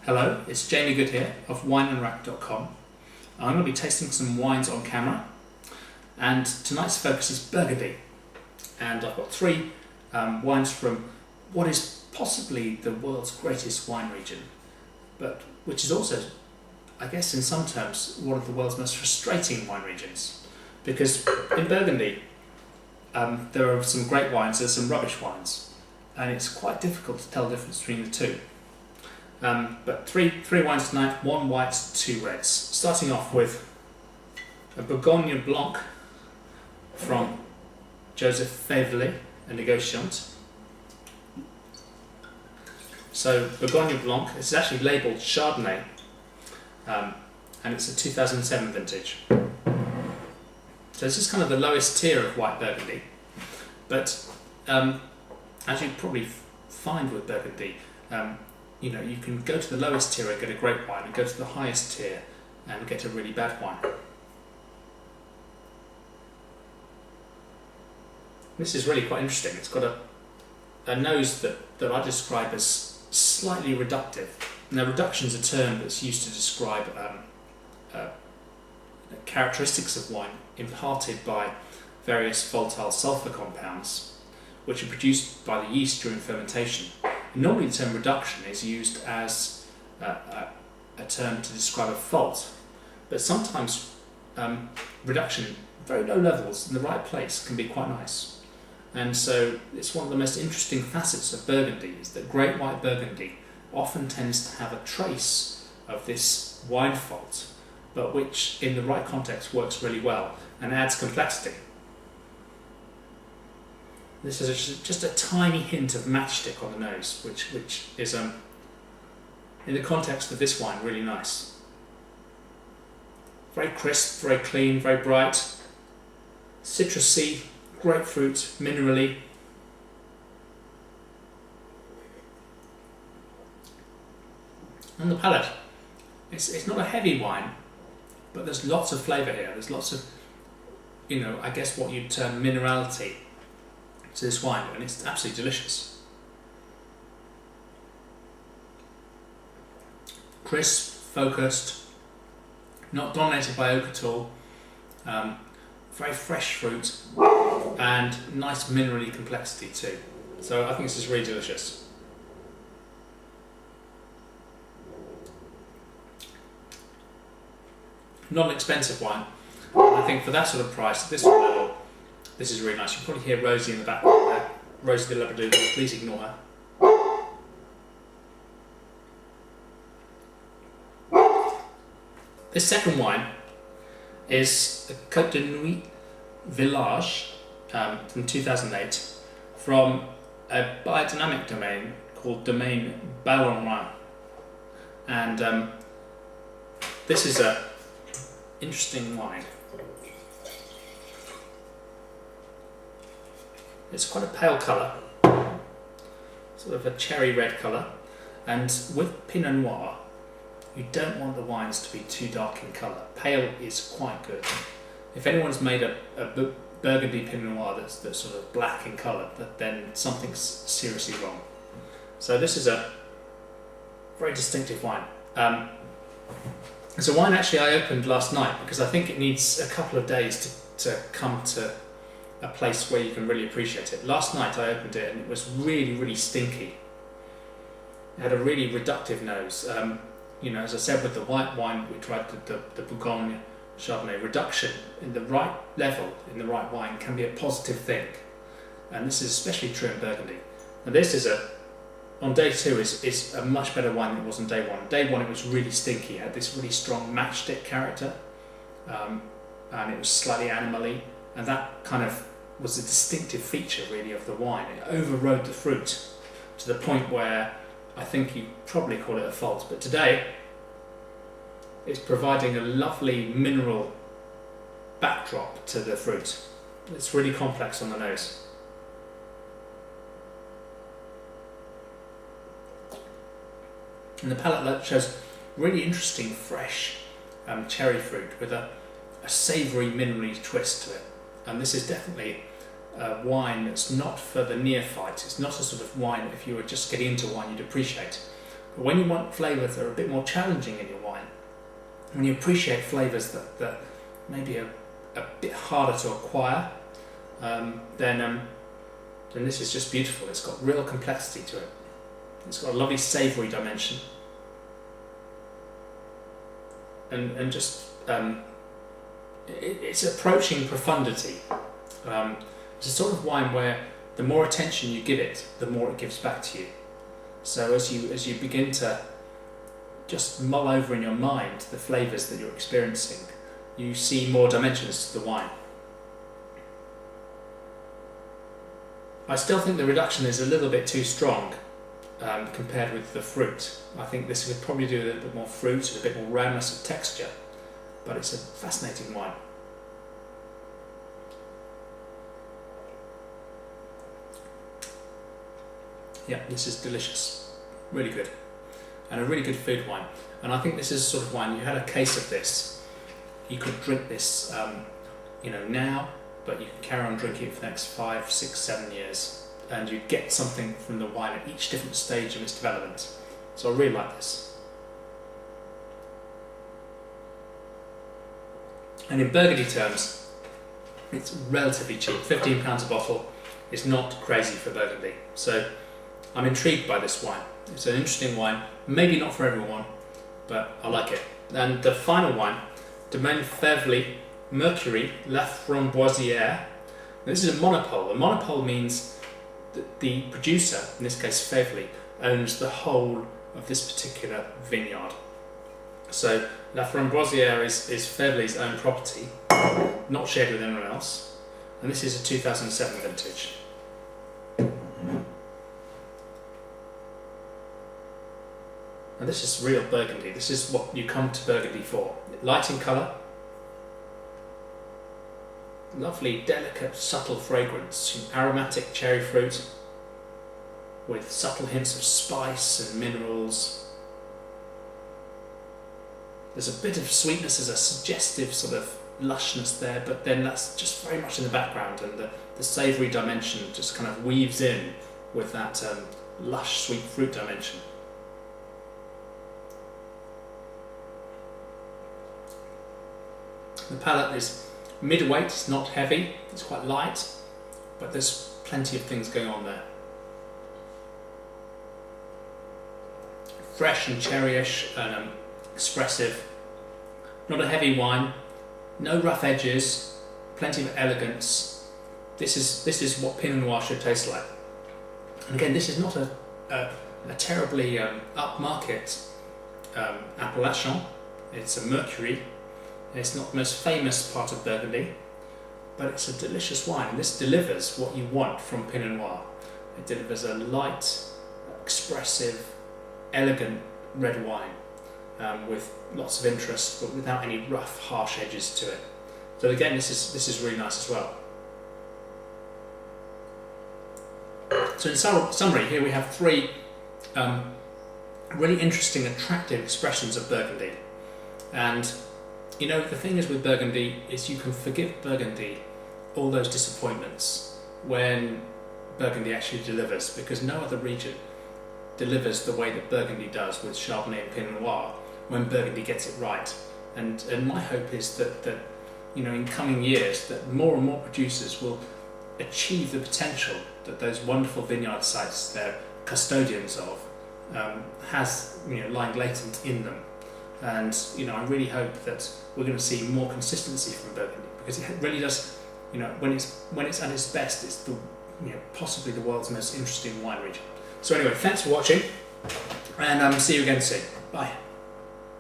Hello, it's Jamie Goode here of wineandrack.com. I'm going to be tasting some wines on camera, and tonight's focus is Burgundy. And I've got three wines from what is possibly the world's greatest wine region, but which is also, I guess in some terms, one of the world's most frustrating wine regions. Because in Burgundy, there are some great wines, there's some rubbish wines, and it's quite difficult to tell the difference between the two. But three wines tonight, one white, two reds. Starting off with a Bourgogne Blanc from Joseph Faverly, a negociant. So Bourgogne Blanc, it's actually labelled Chardonnay, and it's a 2007 vintage. So this is kind of the lowest tier of white Burgundy, but as you probably find with Burgundy, you know, you can go to the lowest tier and get a great wine, and go to the highest tier and get a really bad wine. This is really quite interesting. It's got a nose that I describe as slightly reductive. Now, reduction is a term that's used to describe characteristics of wine imparted by various volatile sulfur compounds, which are produced by the yeast during fermentation. Normally the term reduction is used as a term to describe a fault, but sometimes reduction at very low levels in the right place can be quite nice. And so it's one of the most interesting facets of Burgundy, is that great white Burgundy often tends to have a trace of this wine fault, but which in the right context works really well and adds complexity. This is just a tiny hint of matchstick on the nose, which is, in the context of this wine, really nice. Very crisp, very clean, very bright, citrusy, grapefruit, minerally. On the palate, it's not a heavy wine, but there's lots of flavour here. There's lots of, you know, I guess what you'd term minerality to this wine, and it's absolutely delicious. Crisp, focused, not dominated by oak at all, very fresh fruit, and nice minerally complexity too. So I think this is really delicious. Not an expensive wine. I think for that sort of price, at this sort of level, this is really nice. You can probably hear Rosie in the background there. Rosie the Labradoodle, please ignore her. This second wine is a Côte de Nuit Village from 2008 from a biodynamic domain called Domaine B. And this is an interesting wine. It's quite a pale colour, sort of a cherry red colour, and with Pinot Noir you don't want the wines to be too dark in colour. Pale is quite good. If anyone's made a Burgundy Pinot Noir that's sort of black in colour, then something's seriously wrong. So this is a very distinctive wine. It's a wine actually I opened last night because I think it needs a couple of days to come to a place where you can really appreciate it. Last night I opened it and it was really, really stinky. It had a really reductive nose. You know, as I said with the white wine, we tried the Bourgogne Chardonnay. Reduction in the right level, in the right wine, can be a positive thing. And this is especially true in Burgundy. And this is on day two is a much better wine than it was on day one. Day one it was really stinky, it had this really strong matchstick character, and it was slightly animally. And that kind of was a distinctive feature really of the wine. It overrode the fruit to the point where I think you probably call it a fault. But today it's providing a lovely mineral backdrop to the fruit. It's really complex on the nose. And the palate shows really interesting fresh cherry fruit with a savoury minerally twist to it. And this is definitely wine that's not for the neophyte. It's not a sort of wine that if you were just getting into wine you'd appreciate. But when you want flavours that are a bit more challenging in your wine, when you appreciate flavours that maybe are a bit harder to acquire, then this is just beautiful. It's got real complexity to it. It's got a lovely savoury dimension, and just it's approaching profundity. It's a sort of wine where the more attention you give it, the more it gives back to you. So as you begin to just mull over in your mind the flavours that you're experiencing, you see more dimensions to the wine. I still think the reduction is a little bit too strong compared with the fruit. I think this could probably do a little bit more fruit, a bit more roundness of texture, but it's a fascinating wine. Yeah, this is delicious, really good, and a really good food wine. And I think this is a sort of wine, you had a case of this, you could drink this now, but you can carry on drinking it for the next 5, 6, 7 years, and you get something from the wine at each different stage of its development. So I really like this. And in Burgundy terms, it's relatively cheap. £15 a bottle is not crazy for Burgundy. So I'm intrigued by this wine. It's an interesting wine, maybe not for everyone, but I like it. And the final wine, Domaine Mercurey, La Framboisière. This is a monopole. A monopole means that the producer, in this case Fèvely, owns the whole of this particular vineyard. So La Framboisière is Fèvely's own property, not shared with anyone else, and this is a 2007 vintage. And this is real Burgundy. This is what you come to Burgundy for. Light in colour, lovely, delicate, subtle fragrance, aromatic cherry fruit with subtle hints of spice and minerals. There's a bit of sweetness, there's a suggestive sort of lushness there, but then that's just very much in the background, and the savoury dimension just kind of weaves in with that lush, sweet fruit dimension. The palate is midweight, it's not heavy, it's quite light, but there's plenty of things going on there. Fresh and cherryish and expressive. Not a heavy wine, no rough edges, plenty of elegance. This is what Pinot Noir should taste like. And again, this is not a terribly upmarket appellation. It's a Mercurey. It's not the most famous part of Burgundy, but it's a delicious wine, and this delivers what you want from Pinot Noir. It delivers a light, expressive, elegant red wine with lots of interest, but without any rough, harsh edges to it. So again, this is really nice as well. So in summary, here we have three really interesting, attractive expressions of Burgundy. And you know, the thing is with Burgundy is you can forgive Burgundy all those disappointments when Burgundy actually delivers, because no other region delivers the way that Burgundy does with Chardonnay and Pinot Noir when Burgundy gets it right. And my hope is that in coming years that more and more producers will achieve the potential that those wonderful vineyard sites they're custodians of has lying latent in them. And I really hope that we're going to see more consistency from Burgundy, because it really does. When it's at its best, it's possibly the world's most interesting wine region. So anyway, thanks for watching, and see you again soon. Bye.